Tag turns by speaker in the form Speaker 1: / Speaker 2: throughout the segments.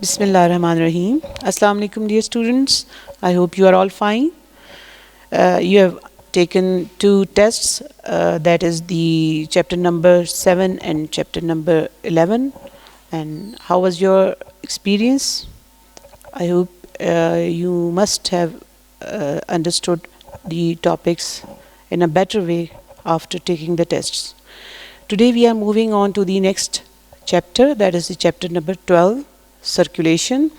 Speaker 1: Bismillahirrahmanirrahim. Assalamu alaikum, dear students. I hope you are all fine. You have taken two tests, that is the chapter number 7 and chapter number 11. And how was your experience? I hope you must have understood the topics in a better way after taking the tests. Today we are moving on to the next chapter, that is the chapter number 12, circulation,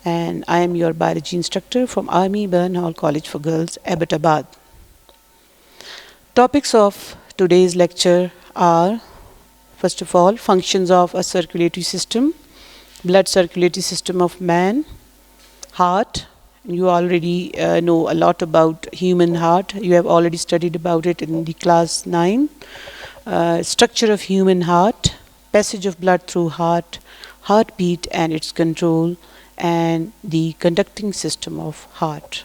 Speaker 1: and I am your biology instructor from Army Burn Hall College for Girls, Abbottabad. Topics of today's lecture are, first of all, functions of a circulatory system, blood circulatory system of man, heart. You already know a lot about human heart. You have already studied about it in the class 9. Structure of human heart, passage of blood through heart, heartbeat and its control, and the conducting system of heart.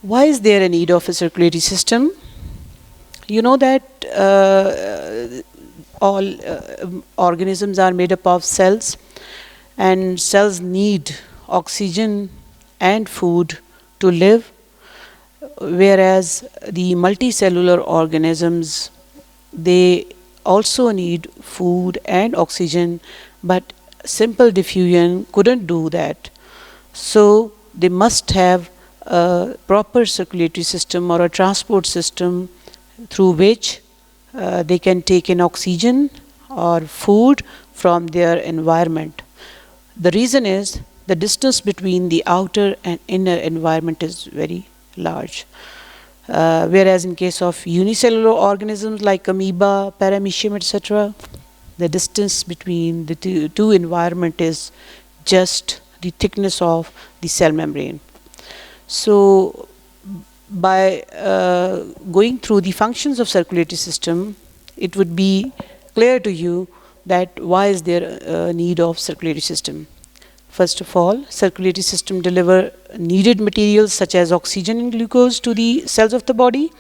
Speaker 1: Why is there a need of a circulatory system? You know that all organisms are made up of cells, and cells need oxygen and food to live, whereas the multicellular organisms, they also need food and oxygen, but simple diffusion couldn't do that. So they must have a proper circulatory system or a transport system through which they can take in oxygen or food from their environment. The reason is the distance between the outer and inner environment is very large. Whereas in case of unicellular organisms like amoeba, paramecium, etc., the distance between the two environment is just the thickness of the cell membrane. So by going through the functions of circulatory system, it would be clear to you that why is there a need of circulatory system. First of all, circulatory system deliver needed materials such as oxygen and glucose to the cells of the body.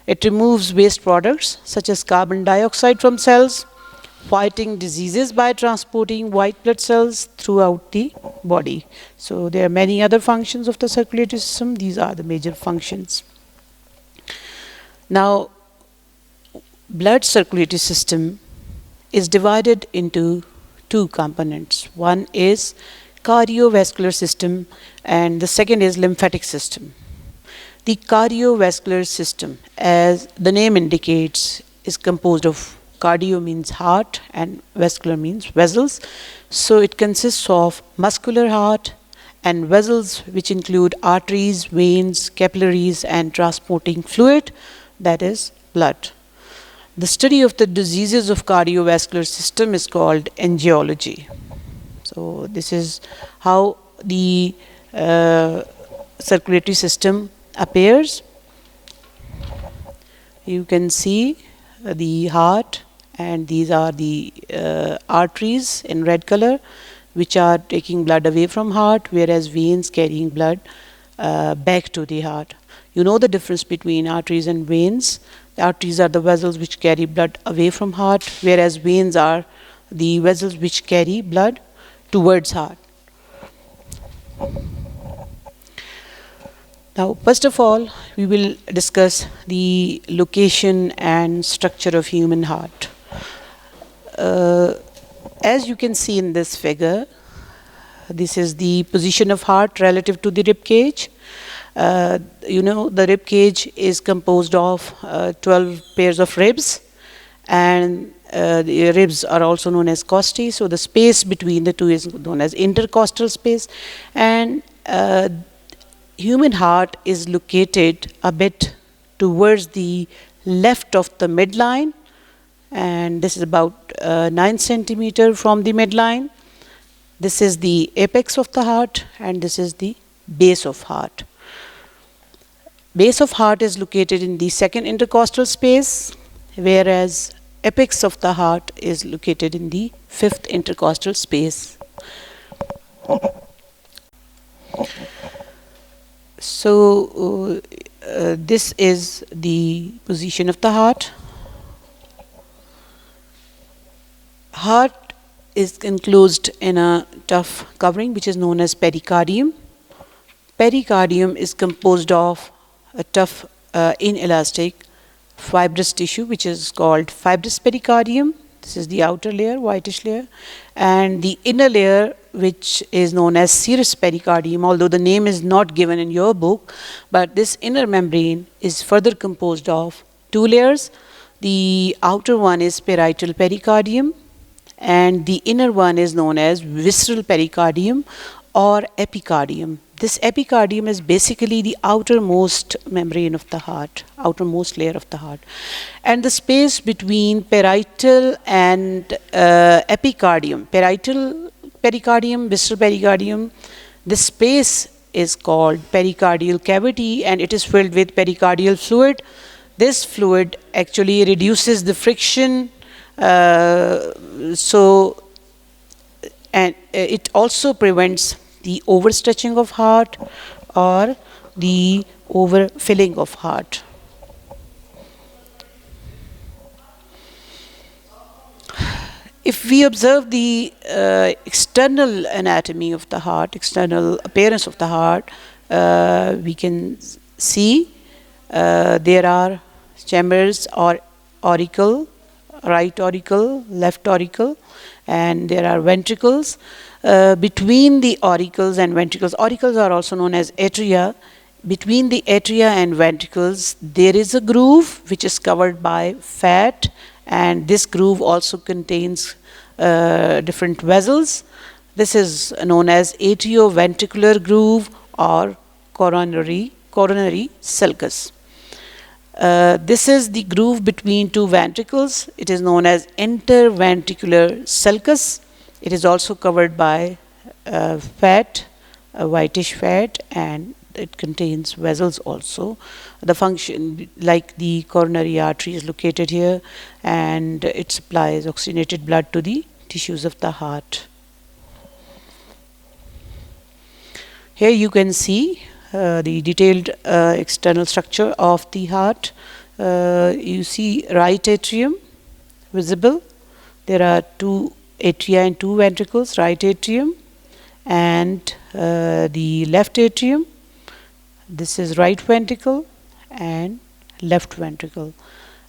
Speaker 1: It removes waste products such as carbon dioxide from cells, fighting diseases by transporting white blood cells throughout the body. So there are many other functions of the circulatory system. These are the major functions. Now, blood circulatory system is divided into two components. One is cardiovascular system and the second is lymphatic system. The cardiovascular system, as the name indicates, is composed of cardio means heart and vascular means vessels. So it consists of muscular heart and vessels which include arteries, veins, capillaries and transporting fluid, that is blood. The study of the diseases of cardiovascular system is called angiology. So this is how the circulatory system appears. You can see the heart, and these are the arteries in red color, which are taking blood away from heart, whereas veins carrying blood back to the heart. You know the difference between arteries and veins. The arteries are the vessels which carry blood away from heart, whereas veins are the vessels which carry blood towards heart. Now, first of all, we will discuss the location and structure of human heart. As you can see in this figure, this is the position of heart relative to the rib cage. You know, the rib cage is composed of 12 pairs of ribs, and the ribs are also known as costae. So the space between the two is known as intercostal space, and human heart is located a bit towards the left of the midline, and this is about 9 centimeter from the midline. This is the apex of the heart, and this is the base of heart. Base of heart is located in the second intercostal space, whereas apex of the heart is located in the fifth intercostal space. So this is the position of the heart. Heart is enclosed in a tough covering which is known as pericardium. Pericardium is composed of a tough, inelastic, fibrous tissue which is called fibrous pericardium. This is the outer layer, whitish layer, and the inner layer which is known as serous pericardium, although the name is not given in your book, but this inner membrane is further composed of two layers. The outer one is parietal pericardium and the inner one is known as visceral pericardium or epicardium. This epicardium is basically the outermost membrane of the heart, outermost layer of the heart. And the space between parietal and epicardium, parietal pericardium, visceral pericardium, this space is called pericardial cavity and it is filled with pericardial fluid. This fluid actually reduces the friction, and it also prevents the overstretching of heart or the overfilling of heart. If we observe the external anatomy of the heart, external appearance of the heart, we can see there are chambers or auricle, right auricle, left auricle, and there are ventricles. Between the auricles and ventricles, auricles are also known as atria. Between the atria and ventricles, there is a groove which is covered by fat, and this groove also contains different vessels. This is known as atrioventricular groove or coronary sulcus. This is the groove between two ventricles. It is known as interventricular sulcus. It is also covered by fat, whitish fat, and it contains vessels also. The function, like the coronary artery, is located here and it supplies oxygenated blood to the tissues of the heart. Here you can see the detailed external structure of the heart. You see right atrium visible. There are two atria and two ventricles, right atrium and the left atrium. This is right ventricle and left ventricle.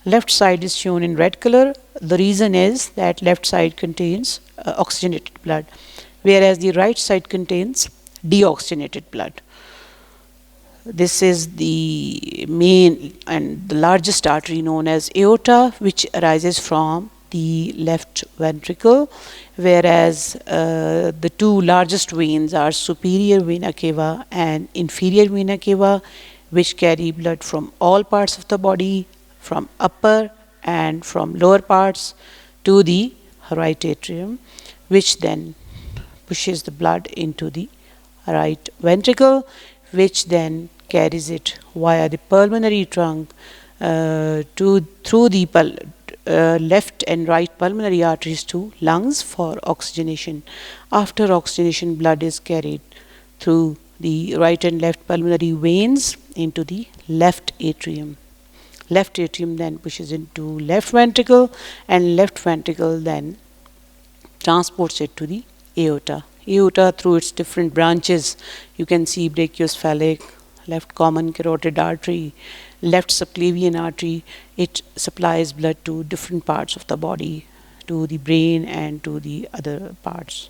Speaker 1: Left side is shown in red color. The reason is that left side contains oxygenated blood, whereas the right side contains deoxygenated blood. This is the main and the largest artery known as aorta, which arises from the left ventricle, whereas the two largest veins are superior vena cava and inferior vena cava, which carry blood from all parts of the body, from upper and from lower parts to the right atrium, which then pushes the blood into the right ventricle, which then carries it via the pulmonary trunk through the left and right pulmonary arteries to lungs for oxygenation. After oxygenation, blood is carried through the right and left pulmonary veins into the left atrium. Left atrium then pushes into left ventricle, and left ventricle then transports it to the aorta. Aorta, through its different branches, you can see brachiocephalic, left common carotid artery, left subclavian artery. It supplies blood to different parts of the body, to the brain and to the other parts.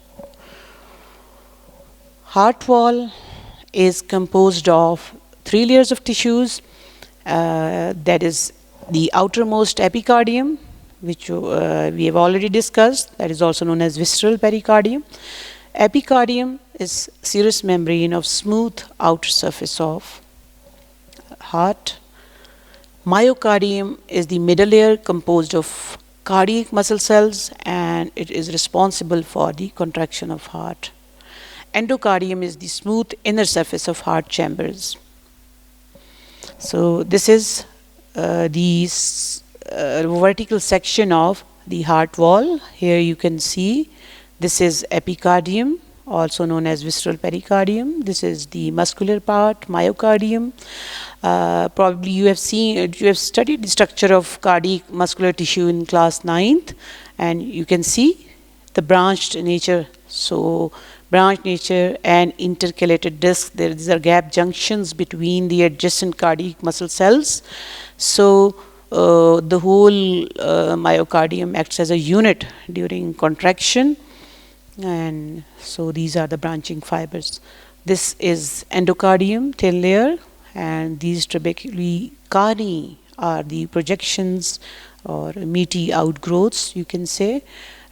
Speaker 1: Heart wall is composed of three layers of tissues. That is the outermost epicardium, which we have already discussed. That is also known as visceral pericardium. Epicardium is serous membrane of smooth outer surface of heart. Myocardium is the middle layer composed of cardiac muscle cells, and it is responsible for the contraction of heart. Endocardium is the smooth inner surface of heart chambers. So this is the vertical section of the heart wall. Here you can see this is epicardium, also known as visceral pericardium. This is the muscular part, myocardium. Probably you have studied the structure of cardiac muscular tissue in class 9th, and you can see the branched nature So branch nature and intercalated discs, these are gap junctions between the adjacent cardiac muscle cells. So the whole myocardium acts as a unit during contraction, and so these are the branching fibers. This is endocardium, thin layer, and these trabeculae carni are the projections or meaty outgrowths, you can say,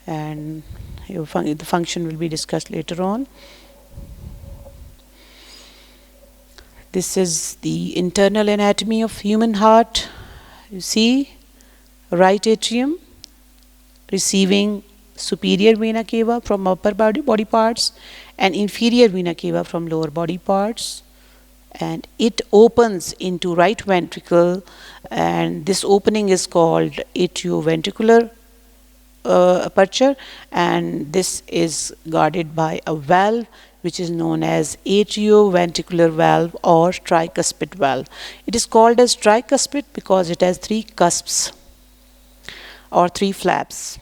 Speaker 1: and the function will be discussed later on. This is the internal anatomy of human heart. You see, right atrium receiving superior vena cava from upper body parts and inferior vena cava from lower body parts, and it opens into right ventricle, and this opening is called atrioventricular aperture, and this is guarded by a valve which is known as atrioventricular valve or tricuspid valve. It is called as tricuspid because it has three cusps or three flaps.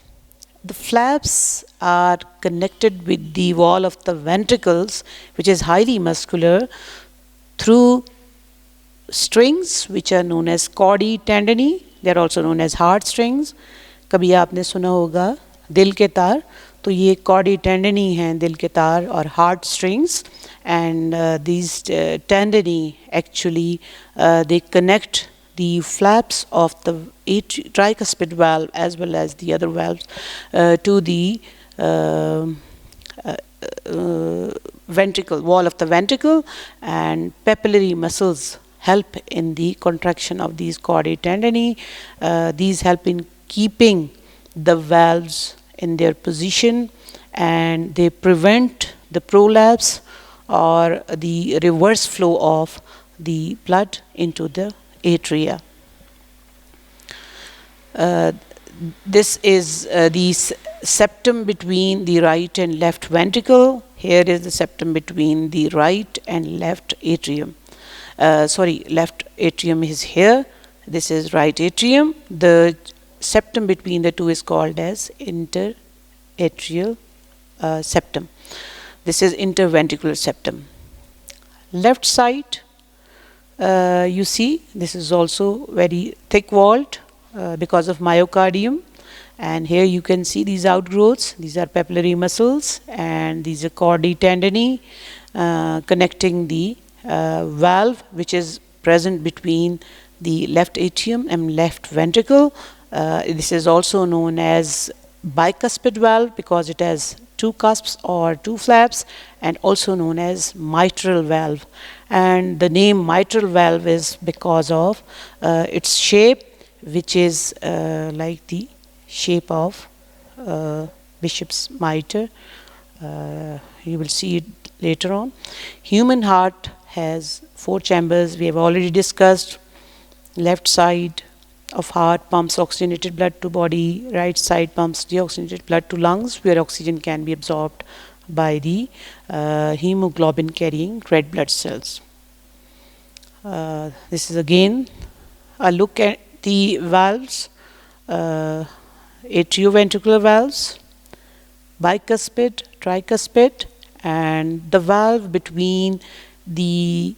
Speaker 1: The flaps are connected with the wall of the ventricles, which is highly muscular, through strings which are known as chordae tendineae. They are also known as heart strings. कभी आपने सुना होगा दिल के तार, तो ये chordae tendineae हैं, दिल के तार और heart strings, and these tendineae actually they connect the flaps of the tricuspid valve as well as the other valves to the ventricle, wall of the ventricle, and papillary muscles help in the contraction of these chordae tendineae. These help in keeping the valves in their position, and they prevent the prolapse or the reverse flow of the blood into the atria. This is the septum between the right and left ventricle. Here is the septum between the right and left atrium. Left atrium is here. This is right atrium. The septum between the two is called as interatrial septum. This is interventricular septum. Left side, you see, this is also very thick walled because of myocardium, and here you can see these outgrowths. These are papillary muscles, and these are chordae tendineae connecting the valve which is present between the left atrium and left ventricle. This is also known as bicuspid valve because it has two cusps or two flaps, and also known as mitral valve. And the name mitral valve is because of its shape, which is like the shape of bishop's mitre. You will see it later on. Human heart has 4 chambers. We have already discussed. Left side of heart pumps oxygenated blood to body. Right side pumps deoxygenated blood to lungs, where oxygen can be absorbed by the hemoglobin carrying red blood cells. This is again a look at the valves. Atrioventricular valves, bicuspid, tricuspid, and the valve between the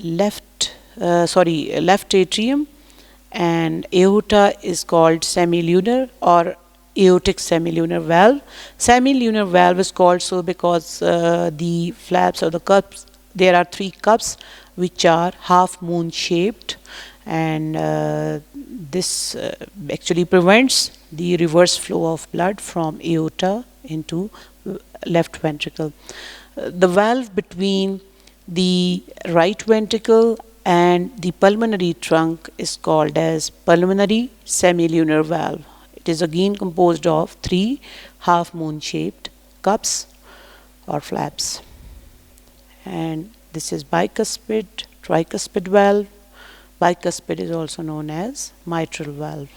Speaker 1: left atrium and aorta is called semilunar or aortic semilunar valve. Semilunar valve is called so because the flaps or the cups, there are 3 cups which are half moon shaped, and this actually prevents the reverse flow of blood from aorta into left ventricle. The valve between the right ventricle and the pulmonary trunk is called as pulmonary semilunar valve. It is again composed of 3 half moon shaped cups or flaps, and this is bicuspid, tricuspid valve. Bicuspid is also known as mitral valve.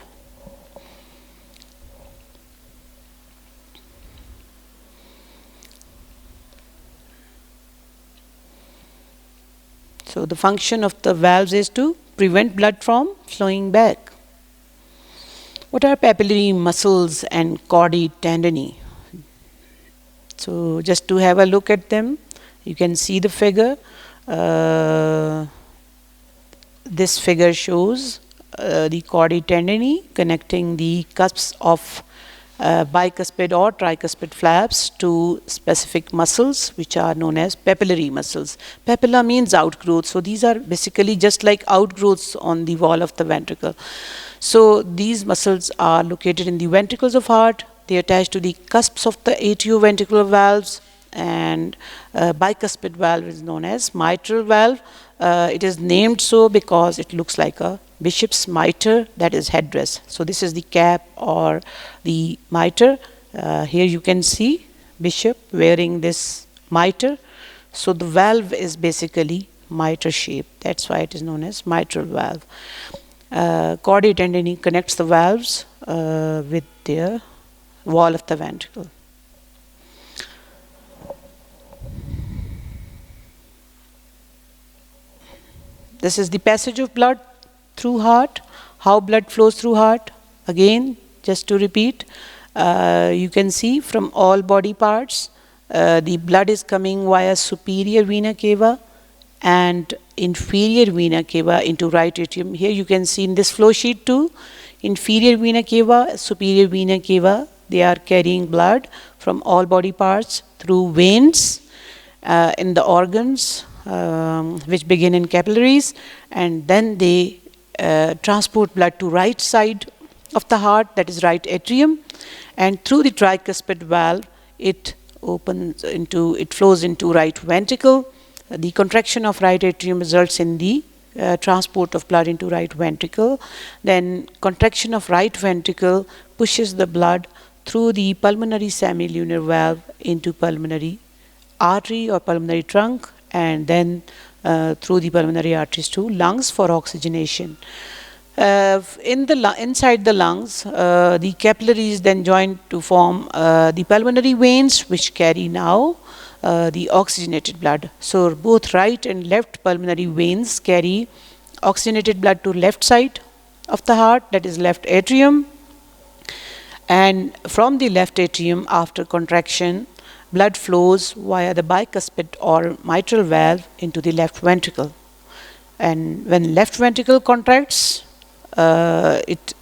Speaker 1: So the function of the valves is to prevent blood from flowing back. What are papillary muscles and chordae tendineae? So just to have a look at them, you can see the figure. This figure shows the chordae tendineae connecting the cusps of bicuspid or tricuspid flaps to specific muscles which are known as papillary muscles. Papilla means outgrowth, so these are basically just like outgrowths on the wall of the ventricle. So these muscles are located in the ventricles of heart. They attach to the cusps of the atrioventricular valves, and bicuspid valve is known as mitral valve. It is named so because it looks like a bishop's mitre, that is headdress. So this is the cap or the mitre. Here you can see bishop wearing this mitre. So the valve is basically mitre shape. That's why it is known as mitral valve. Chordae tendineae connects the valves with their wall of the ventricle. This is the passage of blood through heart, how blood flows through heart. Again, just to repeat, you can see from all body parts, the blood is coming via superior vena cava and inferior vena cava into right atrium. Here you can see in this flow sheet too, inferior vena cava, superior vena cava, they are carrying blood from all body parts through veins in the organs, which begin in capillaries, and then they transport blood to right side of the heart, that is right atrium, and through the tricuspid valve it flows into right ventricle. The contraction of right atrium results in the transport of blood into right ventricle. Then contraction of right ventricle pushes the blood through the pulmonary semilunar valve into pulmonary artery or pulmonary trunk, and then through the pulmonary arteries to lungs for oxygenation. Inside the lungs, the capillaries then join to form the pulmonary veins, which carry now the oxygenated blood. So both right and left pulmonary veins carry oxygenated blood to left side of the heart, that is left atrium, and from the left atrium after contraction, blood flows via the bicuspid or mitral valve into the left ventricle. And when left ventricle contracts, it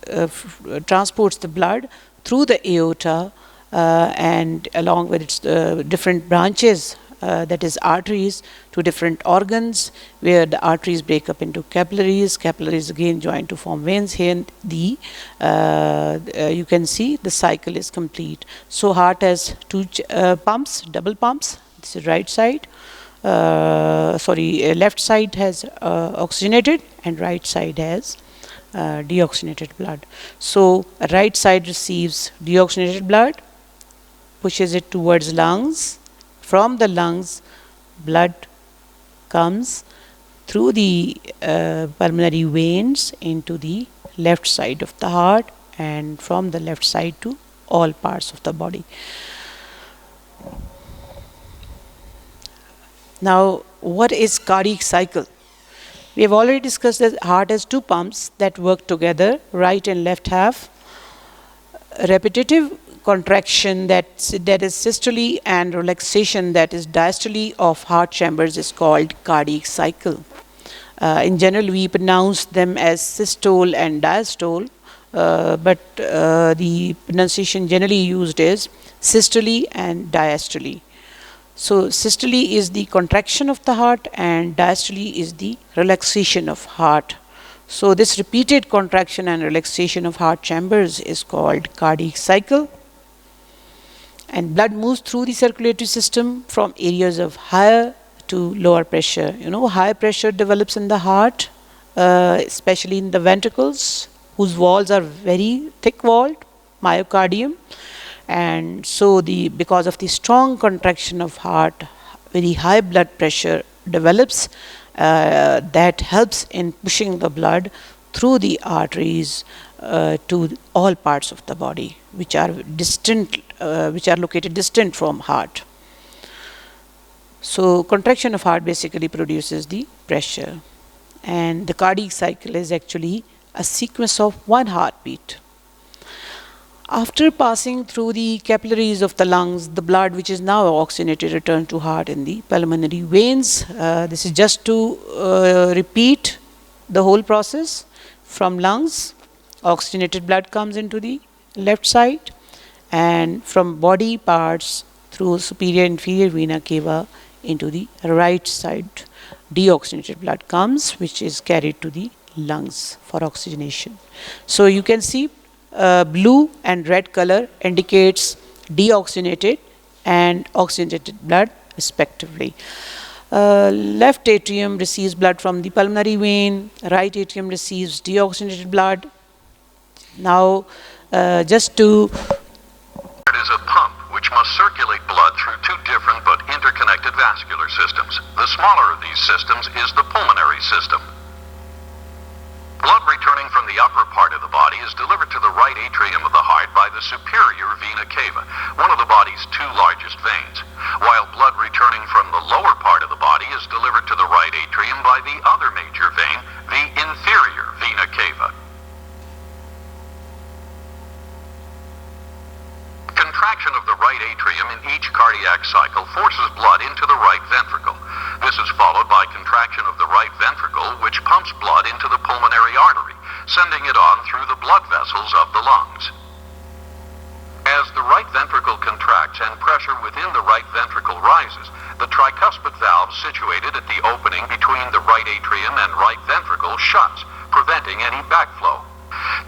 Speaker 1: transports the blood through the aorta and along with its different branches, that is arteries, to different organs, where the arteries break up into capillaries. Capillaries again join to form veins. Here you can see the cycle is complete. So heart has two pumps, double pumps. This is right side. Left side has oxygenated and right side has deoxygenated blood. So right side receives deoxygenated blood, pushes it towards lungs. From the lungs, blood comes through the pulmonary veins into the left side of the heart, and from the left side to all parts of the body. Now, what is cardiac cycle? We have already discussed that heart has two pumps that work together, right and left half. Repetitive contraction that is systole and relaxation that is diastole of heart chambers is called cardiac cycle. In general, we pronounce them as systole and diastole, but the pronunciation generally used is systole and diastole. So systole is the contraction of the heart and diastole is the relaxation of heart. So this repeated contraction and relaxation of heart chambers is called cardiac cycle. And blood moves through the circulatory system from areas of higher to lower pressure. You know, high pressure develops in the heart, especially in the ventricles, whose walls are very thick walled, myocardium. And so because of the strong contraction of heart, very high blood pressure develops that helps in pushing the blood through the arteries to all parts of the body, which are located distant from heart. So contraction of heart basically produces the pressure, and the cardiac cycle is actually a sequence of one heartbeat. After passing through the capillaries of the lungs, the blood which is now oxygenated returns to heart in the pulmonary veins. This is just to repeat the whole process. From lungs, oxygenated blood comes into the left side, and from body parts through superior inferior vena cava into the right side. Deoxygenated blood comes, which is carried to the lungs for oxygenation. So you can see blue and red color indicates deoxygenated and oxygenated blood respectively. Left atrium receives blood from the pulmonary vein, right atrium receives deoxygenated blood. Now just to
Speaker 2: It is a pump which must circulate blood through two different but interconnected vascular systems. The smaller of these systems is the pulmonary system. Blood returning from the upper part of the body is delivered to the right atrium of the heart by the superior vena cava, one of the body's two largest veins, while blood returning from the lower part of the body is delivered to the right atrium by the other major vein, the inferior vena cava. Contraction of the right atrium in each cardiac cycle forces blood into the right ventricle. This is followed by contraction of the right ventricle, which pumps blood into the pulmonary artery, sending it on through the blood vessels of the lungs. As the right ventricle contracts and pressure within the right ventricle rises, the tricuspid valve situated at the opening between the right atrium and right ventricle shuts, preventing any backflow.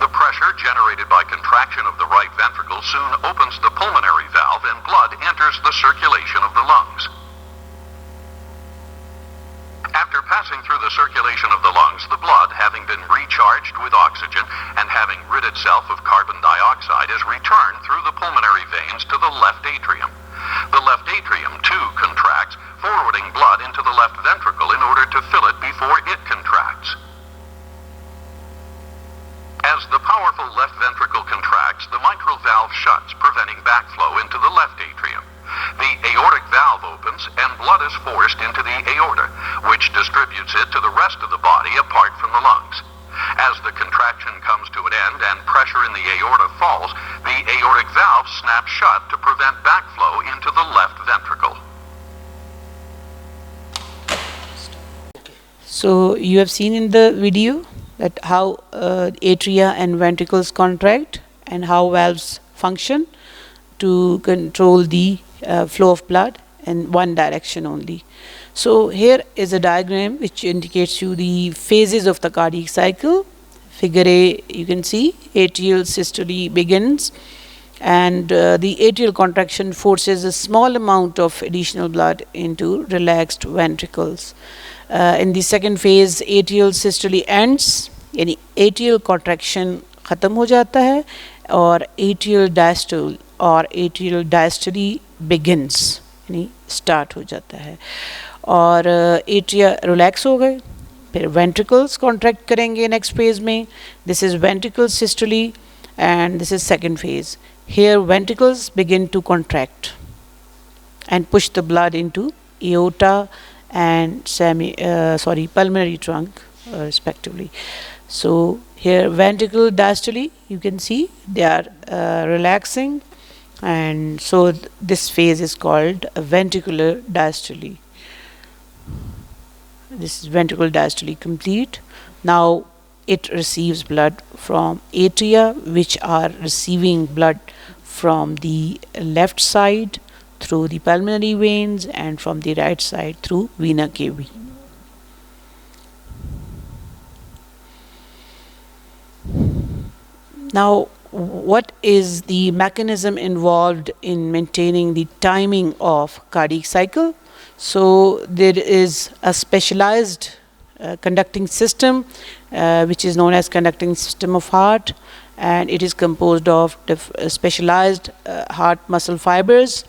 Speaker 2: The pressure generated by contraction of the right ventricle soon opens the pulmonary valve and blood enters the circulation of the lungs. After passing through the circulation of the lungs, the blood, having been recharged with oxygen and having rid itself of carbon dioxide, is returned through the pulmonary veins to the left atrium. The left atrium, too, contracts, forwarding blood into the left ventricle in order to fill it before it contracts. As the powerful left ventricle contracts, the mitral valve shuts, preventing backflow into the left atrium. The aortic valve opens and blood is forced into the aorta, which distributes it to the rest of the body apart from the lungs. As the contraction comes to an end and pressure in the aorta falls, the aortic valve snaps shut to prevent backflow into the left ventricle.
Speaker 1: So you have seen in the video that how atria and ventricles contract and how valves function to control the flow of blood in one direction only. So here is a diagram which indicates you the phases of the cardiac cycle. Figure A, you can see atrial systole begins, and the atrial contraction forces a small amount of additional blood into relaxed ventricles. In the second phase, atrial systole ends, यानी atrial contraction ख़त्म हो जाता है और atrial diastole और atrial diastole begins, यानी start हो जाता है, और atria relax हो गए, फिर ventricles contract करेंगे next phase में. This is ventricle systole and this is second phase. Here ventricles begin to contract and push the blood into aorta and pulmonary trunk respectively. So here ventricle diastole, you can see they are relaxing, and so this phase is called ventricular diastole. This is ventricular diastole complete. Now it receives blood from atria, which are receiving blood from the left side through the pulmonary veins and from the right side through vena cava. Now, what is the mechanism involved in maintaining the timing of cardiac cycle? So there is a specialized conducting system which is known as conducting system of heart, and it is composed of specialized heart muscle fibers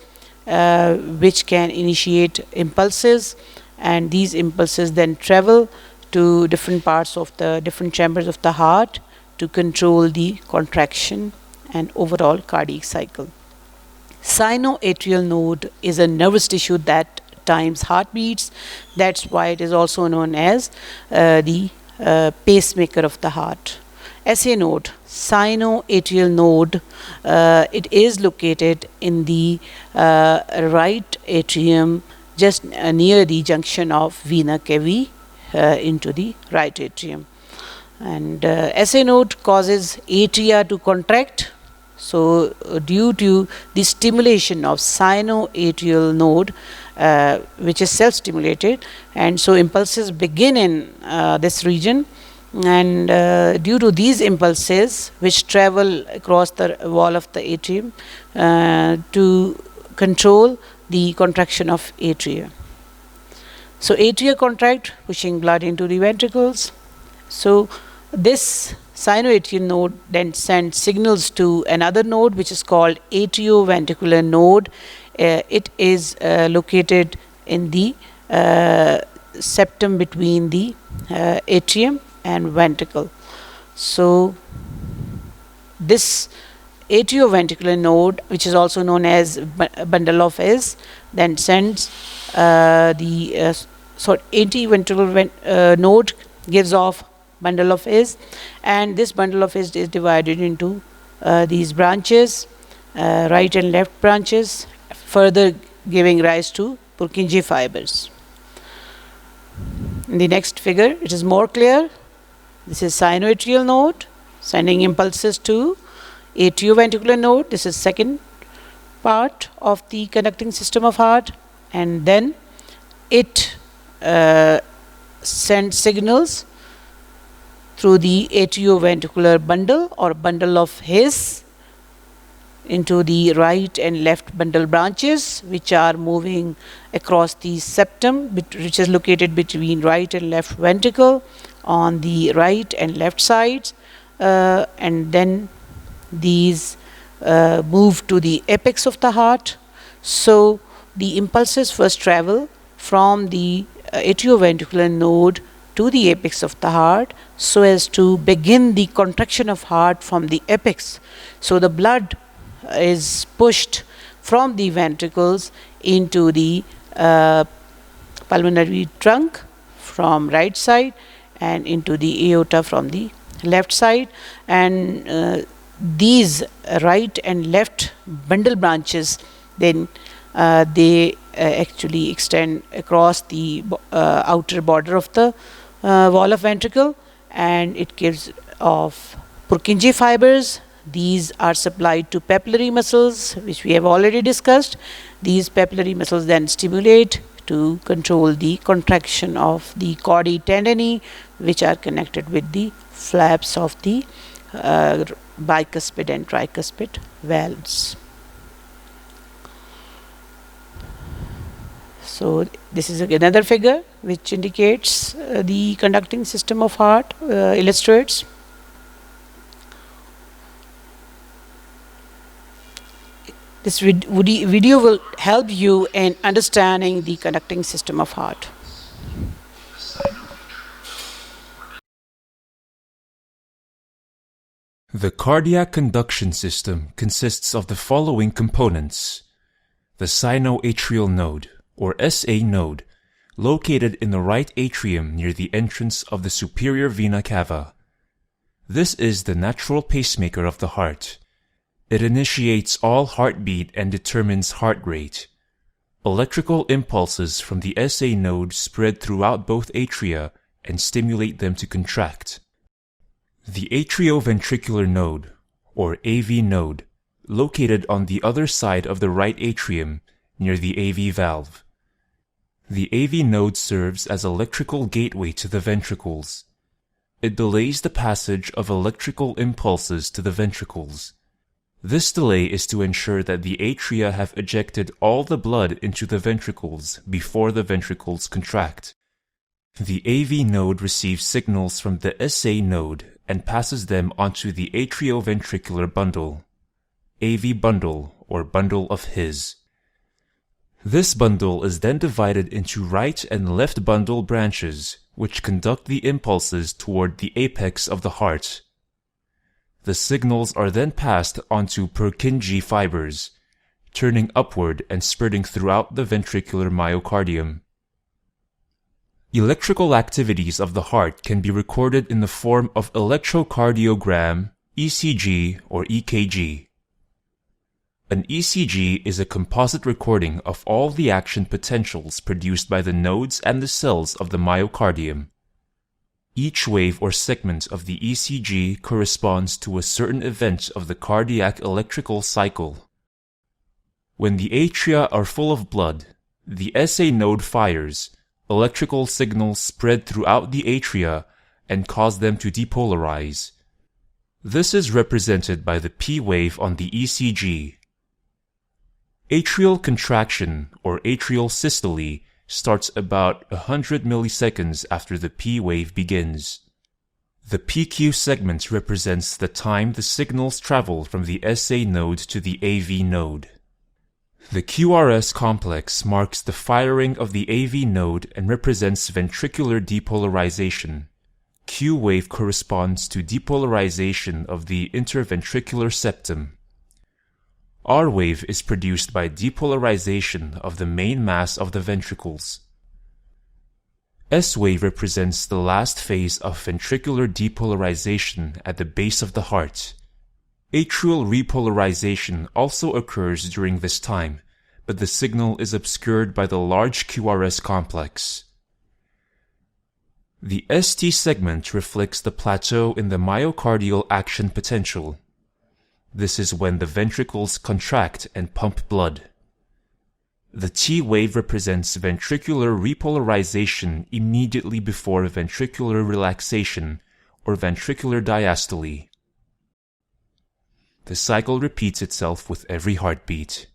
Speaker 1: which can initiate impulses, and these impulses then travel to different parts of the different chambers of the heart to control the contraction and overall cardiac cycle. Sinoatrial node is a nervous tissue that times heartbeats. That's why it is also known as the pacemaker of the heart. SA node, sinoatrial node, it is located in the right atrium, just near the junction of vena cava into the right atrium. And SA node causes atria to contract. So due to the stimulation of sinoatrial node, which is self-stimulated, and so impulses begin in this region, and due to these impulses which travel across the wall of the atrium to control the contraction of atria. So atria contract, pushing blood into the ventricles. So this sinoatrial node then sends signals to another node which is called atrioventricular node. It is located in the septum between the atrium and ventricle. So this atrioventricular node, which is also known as bundle of His, then sends atrioventricular node gives off bundle of His, and this bundle of His is divided into these branches, right and left branches, further giving rise to Purkinje fibers. In the next figure, it is more clear. This is sinoatrial node sending impulses to atrioventricular node. This is second part of the conducting system of heart, and then it sends signals through the atrioventricular bundle or bundle of His into the right and left bundle branches, which are moving across the septum, which is located between right and left ventricle on the right and left sides, and then these move to the apex of the heart. So the impulses first travel from the atrioventricular node to the apex of the heart, so as to begin the contraction of heart from the apex. So the blood is pushed from the ventricles into the pulmonary trunk from right side and into the aorta from the left side, and these right and left bundle branches then they actually extend across the outer border of the wall of ventricle, and it gives off Purkinje fibers. These are supplied to papillary muscles, which we have already discussed. These papillary muscles then stimulate to control the contraction of the chordae tendineae, which are connected with the flaps of the bicuspid and tricuspid valves. So this is another figure which indicates the conducting system of heart, illustrates. This video will help you in understanding the conducting system of heart.
Speaker 3: The cardiac conduction system consists of the following components: the sinoatrial node, or SA node, located in the right atrium near the entrance of the superior vena cava. This is the natural pacemaker of the heart. It initiates all heartbeat and determines heart rate. Electrical impulses from the SA node spread throughout both atria and stimulate them to contract. The atrioventricular node, or AV node, located on the other side of the right atrium near the AV valve. The AV node serves as electrical gateway to the ventricles. It delays the passage of electrical impulses to the ventricles. This delay is to ensure that the atria have ejected all the blood into the ventricles before the ventricles contract. The AV node receives signals from the SA node and passes them onto the atrioventricular bundle, AV bundle, or bundle of His. This bundle is then divided into right and left bundle branches, which conduct the impulses toward the apex of the heart. The signals are then passed onto Purkinje fibers, turning upward and spreading throughout the ventricular myocardium. Electrical activities of the heart can be recorded in the form of electrocardiogram, ECG, or EKG. An ECG is a composite recording of all the action potentials produced by the nodes and the cells of the myocardium. Each wave or segment of the ECG corresponds to a certain event of the cardiac electrical cycle. When the atria are full of blood, the SA node fires, electrical signals spread throughout the atria and cause them to depolarize. This is represented by the P wave on the ECG. Atrial contraction, or atrial systole, starts about 100 milliseconds after the P wave begins. The PQ segment represents the time the signals travel from the SA node to the AV node. The QRS complex marks the firing of the AV node and represents ventricular depolarization. Q wave corresponds to depolarization of the interventricular septum. R wave is produced by depolarization of the main mass of the ventricles. S wave represents the last phase of ventricular depolarization at the base of the heart. Atrial repolarization also occurs during this time, but the signal is obscured by the large QRS complex. The ST segment reflects the plateau in the myocardial action potential. This is when the ventricles contract and pump blood. The T wave represents ventricular repolarization immediately before ventricular relaxation, or ventricular diastole. The cycle repeats itself with every heartbeat.